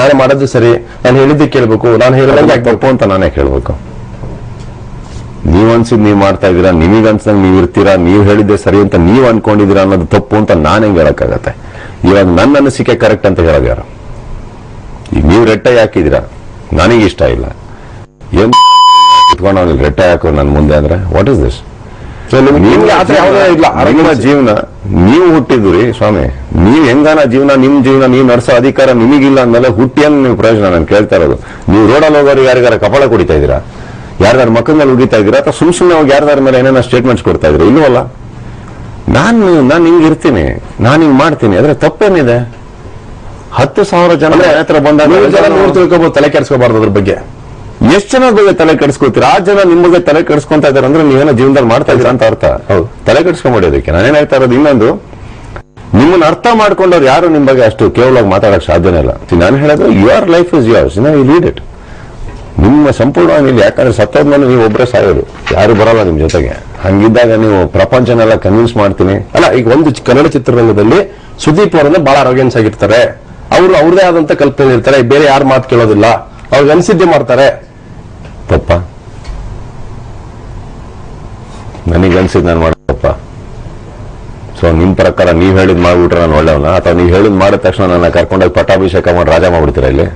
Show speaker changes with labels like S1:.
S1: ನಾನು ಮಾಡೋದು ಸರಿ, ನಾನು ಹೇಳಿದ್ದೆ ಕೇಳ್ಬೇಕು, ನಾನು ಹೇಳಿದಂಗೆ
S2: ತಪ್ಪು ಅಂತ ನಾನೇ ಕೇಳ್ಬೇಕು. ನೀವ್ ಅನ್ಸಿದ್ ನೀವ್ ಮಾಡ್ತಾ ಇದೀರಾ, ನಿಮಗ್ ಅನ್ಸಂಗ್ ನೀವ್ ಇರ್ತೀರಾ, ನೀವ್ ಹೇಳಿದ್ದೆ ಸರಿ ಅಂತ ನೀವ್ ಅನ್ಕೊಂಡಿದೀರಾ ಅನ್ನೋದು ತಪ್ಪು ಅಂತ ನಾನ್ ಹೆಂಗ್ ಹೇಳಕ್ಕಾಗತ್ತೆ? ಇವಾಗ ನನ್ನ ಅನಿಸಿಕೆ ಕರೆಕ್ಟ್ ಅಂತ ಹೇಳೋದು ಯಾರು? ಈಗ ನೀವ್ ರೆಟ್ಟೆ ಹಾಕಿದೀರಾ, ನನಗೆ ಇಷ್ಟ ಇಲ್ಲ, ಏನ್ ಇಟ್ಕೊಂಡು ಅವ್ನಿಗೆ ರೆಟ್ಟೆ ಹಾಕೋ ನನ್ ಮುಂದೆ ಅಂದ್ರೆ ವಾಟ್ ಇಸ್ ದಿಸ್? ನಿಮ್ಮ ಜೀವನ ನೀವು ಹುಟ್ಟಿದ್ರಿ ಸ್ವಾಮಿ, ನೀವ್ ಹೆಂಗಾನ ಜೀವನ ನಿಮ್ ಜೀವನ ನೀವ್ ನಡೆಸೋ ಅಧಿಕಾರ ನಿಮಗಿಲ್ಲ ಅಂದ್ಮೇಲೆ ಹುಟ್ಟಿಯನ್ ನೀವು ಪ್ರಯೋಜನ ನಾನು ಕೇಳ್ತಾ ಇರೋದು. ನೀವು ರೋಡಲ್ಲಿ ಹೋಗೋರು ಯಾರಿಗಾರ ಕಪಾಳ ಕುಡಿತಾ ಇದೀರಾ, ಯಾರ್ದಾರ ಮಕ್ಕಳ ಮೇಲೆ ಉಗಿತಾ ಇದೀರಾ, ಅಥವಾ ಸುಮ್ನೆ ಹೋಗಿ ಯಾರ್ದಾರ ಮೇಲೆ ಏನೇನೋ ಸ್ಟೇಟ್ಮೆಂಟ್ಸ್ ಕೊಡ್ತಾ ಇದ್ರು? ಇಲ್ವಲ್ಲ. ನಾನು ಹಿಂಗ್ ಇರ್ತೀನಿ, ನಾನು ಹಿಂಗ್ ಮಾಡ್ತೀನಿ, ಆದ್ರೆ ತಪ್ಪೇನಿದೆ? 10,000 ಜನ ಹತ್ರ ಬಂದಾಗ
S1: ತಿಳ್ಕೊಬಹುದು, ತಲೆ ಕೆಡಿಸ್ಕೋಬಾರ್ದು ಅದ್ರ ಬಗ್ಗೆ.
S2: ಎಷ್ಟು ಜನ ಬಗ್ಗೆ ತಲೆ ಕೆಡಿಸ್ಕೊತೀರಾ? ಆ ಜನ ನಿಮ್ ಬಗ್ಗೆ ತಲೆ ಕೆಡಿಸ್ಕೊಂತ ಇದಾರೆ ಅಂದ್ರೆ ನೀವೇನೋ ಜೀವನದಲ್ಲಿ ಮಾಡ್ತಾ ಇದೀರಾ ಅಂತ ಅರ್ಥ. ಹೌದು, ತಲೆ ಕೆಡಿಸ್ಕೊಂಡ್ಬಿಡೋದಕ್ಕೆ ನಾನೇನ್ ಹೇಳ್ತಾ ಇರೋದು. ಇನ್ನೊಂದು, ನಿಮ್ಮನ್ನ ಅರ್ಥ ಮಾಡ್ಕೊಂಡವ್ರು ಯಾರು ನಿಮ್ ಬಗ್ಗೆ ಅಷ್ಟು ಕೇವಲವಾಗಿ ಮಾತಾಡಕ್ ಸಾಧ್ಯನೇ ಇಲ್ಲ. ನಾನು ಹೇಳೋದು, your life is yours, you lead it. ನಿಮ್ಮ ಸಂಪೂರ್ಣವಾಗಿ ನೀವು, ಯಾಕಂದ್ರೆ ಸತ್ತೋದ್ಮೇಲೆ ನೀವು ಒಬ್ಬರೇ ಸಾಯೋದು, ಯಾರು ಬರಲ್ಲ ನಿಮ್ ಜೊತೆಗೆ. ಹಂಗಿದ್ದಾಗ ನೀವು ಪ್ರಪಂಚನೆಲ್ಲ ಕನ್ವಿನ್ಸ್ ಮಾಡ್ತೀನಿ.
S1: ಅಲ್ಲ, ಈಗ ಒಂದು ಕನ್ನಡ ಚಿತ್ರರಂಗದಲ್ಲಿ ಸುದೀಪ್ ಅವರನ್ನ ಬಹಳ ಅರೋಗೆನ್ಸ್ ಆಗಿರ್ತಾರೆ, ಅವರು ಅವ್ರದೇ ಆದಂತ ಕಲ್ಪನೆ ಇರ್ತಾರೆ, ಬೇರೆ ಯಾರು ಮಾತು ಕೇಳೋದಿಲ್ಲ, ಅವ್ರಿಗೆ ಅನ್ಸಿದ್ದೆ ಮಾಡ್ತಾರೆ.
S2: ತಪ್ಪ? ನನಗೆ ಅನ್ಸಿದ್ ನಾನು ಮಾಡಪ್ಪ. ಸೊ ನಿಮ್ ಪ್ರಕಾರ ನೀವ್ ಹೇಳಿದ್ ಮಾಡ್ಬಿಟ್ರೆ ನಾನು ಒಳ್ಳೆಯವನ, ಅಥವಾ ನೀವ್ ಹೇಳಿದ್ ಮಾಡಿದ ತಕ್ಷಣ ನನ್ನ ಕರ್ಕೊಂಡೋಗಿ ಪಟ್ಟಾಭಿಷೇಕ ಮಾಡಿ ರಾಜ ಮಾಡ್ಬಿಡ್ತೀರಾ ಇಲ್ಲಿ?